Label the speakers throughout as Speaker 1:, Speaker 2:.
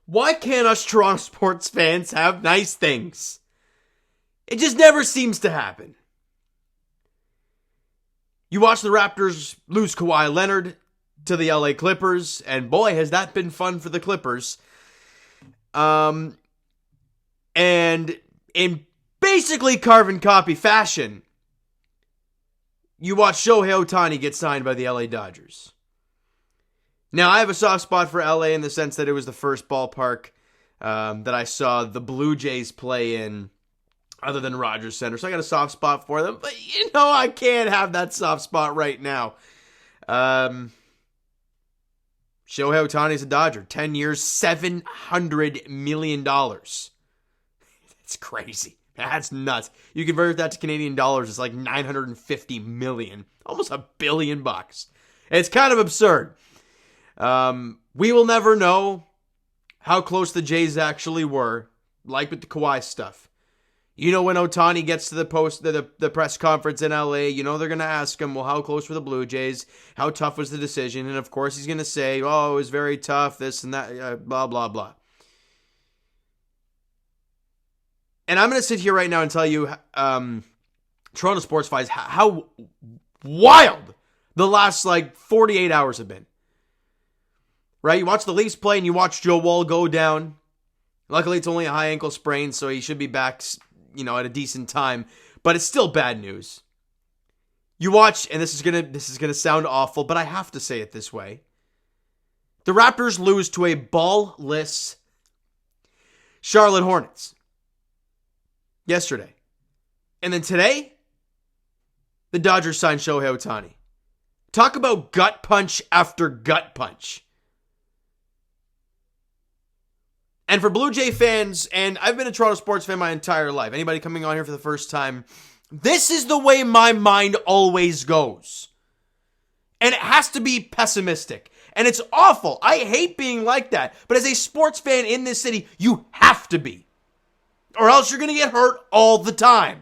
Speaker 1: Why can't us Toronto sports fans have nice things? It just never seems to happen. You watch the Raptors lose Kawhi Leonard to the LA Clippers, and boy, has that been fun for the Clippers. And in basically carbon copy fashion, you watch Shohei Ohtani get signed by the LA Dodgers. Now, I have a soft spot for LA in the sense that it was the first ballpark that I saw the Blue Jays play in other than Rogers Center. So I got a soft spot for them. But, I can't have that soft spot right now. Shohei Ohtani's a Dodger. 10 years, $700 million. That's crazy. That's nuts. You convert that to Canadian dollars, it's like $950 million. Almost $1 billion. It's kind of absurd. We will never know how close the Jays actually were, like with the Kawhi stuff. When Ohtani gets to the press conference in LA, they're going to ask him, well, how close were the Blue Jays? How tough was the decision? And of course he's going to say, oh, it was very tough, this and that, blah, blah, blah. And I'm going to sit here right now and tell you, Toronto sports fans, how wild the last 48 hours have been. Right? You watch the Leafs play and you watch Joe Wall go down. Luckily, it's only a high ankle sprain, so he should be back, at a decent time. But it's still bad news. You watch, and this is gonna sound awful, but I have to say it this way. The Raptors lose to a ball-less Charlotte Hornets yesterday. And then today, the Dodgers signed Shohei Ohtani. Talk about gut punch after gut punch. And for Blue Jay fans, and I've been a Toronto sports fan my entire life, anybody coming on here for the first time, this is the way my mind always goes. And it has to be pessimistic. And it's awful. I hate being like that. But as a sports fan in this city, you have to be. Or else you're going to get hurt all the time.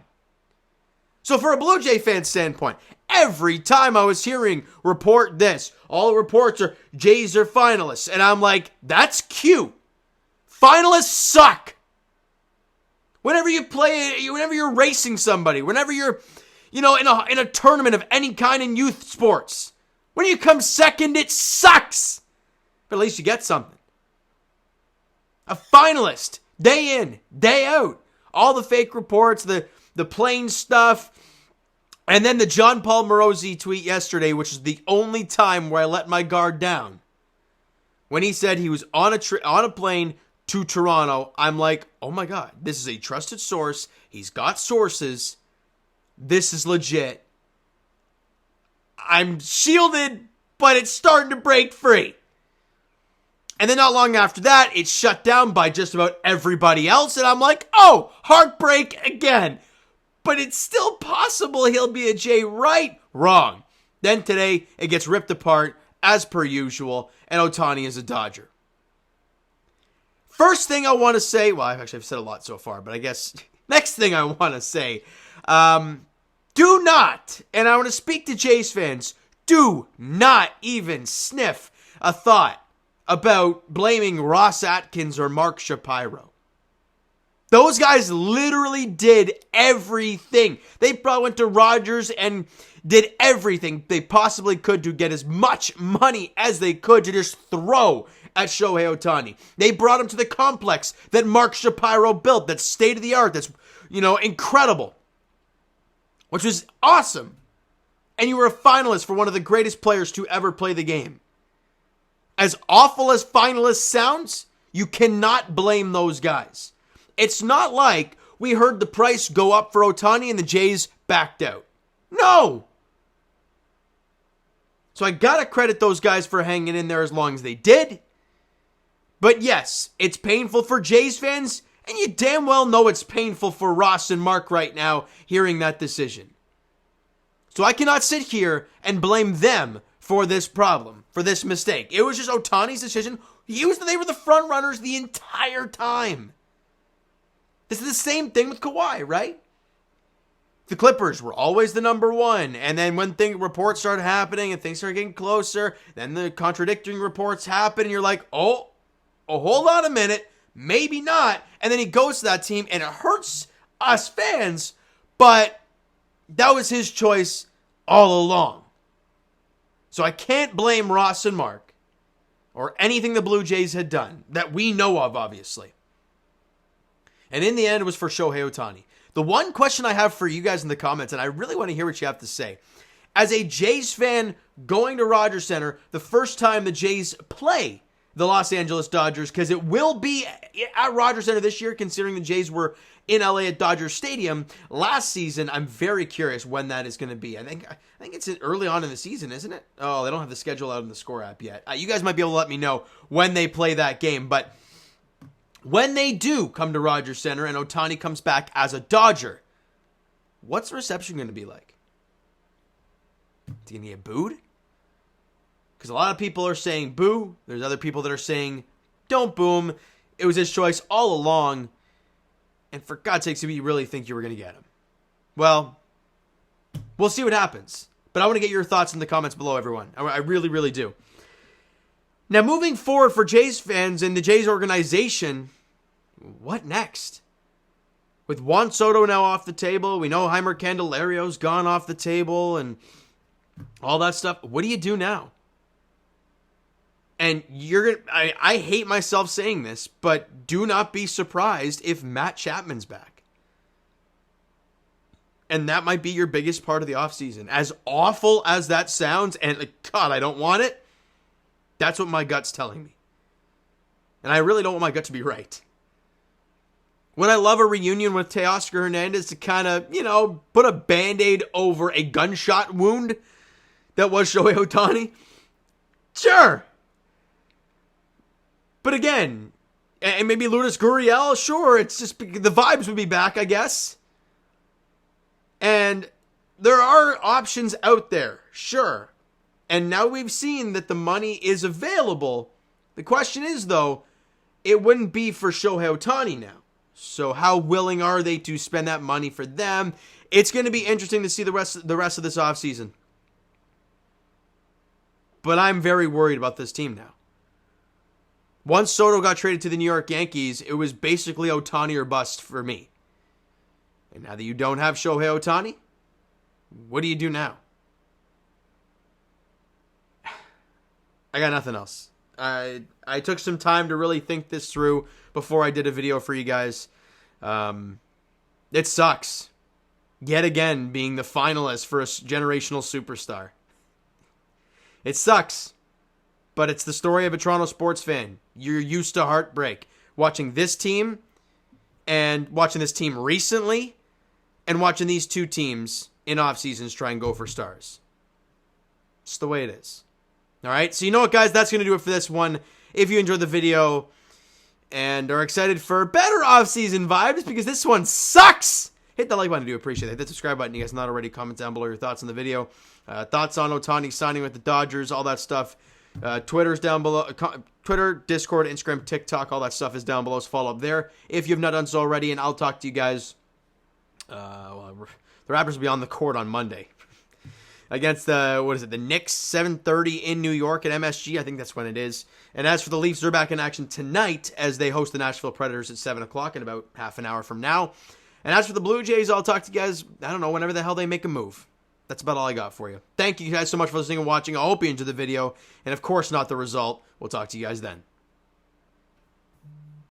Speaker 1: So for a Blue Jay fan standpoint, every time I was hearing report this, all the reports are Jays are finalists. And I'm like, that's cute. Finalists suck. Whenever you play, whenever you're racing somebody, whenever you're, in a tournament of any kind in youth sports, when you come second, it sucks. But at least you get something. A finalist, day in, day out. All the fake reports, the plain stuff, and then the John Paul Morosi tweet yesterday, which is the only time where I let my guard down. When he said he was on a plane to Toronto, I'm like, oh my God, this is a trusted source. He's got sources. This is legit. I'm shielded, but it's starting to break free. And then not long after that, it's shut down by just about everybody else. And I'm like, oh, heartbreak again. But it's still possible he'll be a J, right? Wrong. Then today, it gets ripped apart, as per usual, and Ohtani is a Dodger. First thing I want to say, well, I've said a lot so far, but I guess next thing I want to say, do not, and I want to speak to Jays fans, do not even sniff a thought about blaming Ross Atkins or Mark Shapiro. Those guys literally did everything. They probably went to Rogers and did everything they possibly could to get as much money as they could to just throw at Shohei Ohtani. They brought him to the complex that Mark Shapiro built, that's state of the art, that's, incredible, which was awesome. And you were a finalist for one of the greatest players to ever play the game. As awful as finalist sounds, you cannot blame those guys. It's not like we heard the price go up for Ohtani and the Jays backed out. No! So I gotta credit those guys for hanging in there as long as they did. But yes, it's painful for Jays fans, and you damn well know it's painful for Ross and Mark right now hearing that decision. So I cannot sit here and blame them for this problem, for this mistake. It was just Ohtani's decision. They were the front runners the entire time. This is the same thing with Kawhi, right? The Clippers were always the number one, and then when reports started happening and things started getting closer, then the contradicting reports happen, and you're like, oh, oh, hold on a minute, maybe not. And then he goes to that team, and it hurts us fans, but that was his choice all along. So I can't blame Ross and Mark or anything the Blue Jays had done that we know of, obviously. And in the end, it was for Shohei Ohtani. The one question I have for you guys in the comments, and I really want to hear what you have to say. As a Jays fan going to Rogers Center, the first time the Jays play the Los Angeles Dodgers, because it will be at Rogers Center this year, considering the Jays were in LA at Dodger Stadium last season. I'm very curious when that is going to be. I think it's early on in the season, isn't it? Oh, they don't have the schedule out in the Score app yet. You guys might be able to let me know when they play that game, but when they do come to Rogers Center and Ohtani comes back as a Dodger, what's the reception going to be like? Is he going to get booed? Because a lot of people are saying boo. There's other people that are saying don't boo him. It was his choice all along. And for God's sakes, if you really think you were going to get him. Well, we'll see what happens. But I want to get your thoughts in the comments below, everyone. I really, really do. Now, moving forward for Jays fans and the Jays organization, what next? With Juan Soto now off the table, we know Heimer Candelario's gone off the table and all that stuff. What do you do now? And I hate myself saying this, but do not be surprised if Matt Chapman's back. And that might be your biggest part of the offseason. As awful as that sounds, and God, I don't want it, that's what my gut's telling me. And I really don't want my gut to be right. Would I love a reunion with Teoscar Hernandez to kind of, put a Band-Aid over a gunshot wound that was Shohei Ohtani? Sure. But again, and maybe Lourdes Gurriel, sure, it's just the vibes would be back, I guess. And there are options out there, sure. And now we've seen that the money is available. The question is, though, it wouldn't be for Shohei Ohtani now. So how willing are they to spend that money for them? It's going to be interesting to see the rest of this offseason. But I'm very worried about this team now. Once Soto got traded to the New York Yankees, it was basically Ohtani or bust for me. And now that you don't have Shohei Ohtani, what do you do now? I got nothing else. I took some time to really think this through before I did a video for you guys. It sucks. Yet again, being the finalist for a generational superstar. It sucks. But it's the story of a Toronto sports fan. You're used to heartbreak. Watching this team, and watching this team recently, and watching these two teams in off seasons try and go for stars. It's the way it is. All right, so you know what, guys? That's going to do it for this one. If you enjoyed the video and are excited for better off-season vibes, because this one sucks, hit the like button. I do appreciate it. Hit the subscribe button. You guys not already, comment down below your thoughts on the video. Thoughts on Ohtani signing with the Dodgers, all that stuff. Twitter's down below. Twitter, Discord, Instagram, TikTok, all that stuff is down below. So follow up there if you've not done so already. And I'll talk to you guys. The Raptors will be on the court on Monday against the Knicks, 7:30 in New York at MSG. I think that's when it is. And as for the Leafs, they're back in action tonight as they host the Nashville Predators at 7 o'clock in about half an hour from now. And as for the Blue Jays, I'll talk to you guys, I don't know, whenever the hell they make a move. That's about all I got for you. Thank you guys so much for listening and watching. I hope you enjoyed the video. And of course, not the result. We'll talk to you guys then.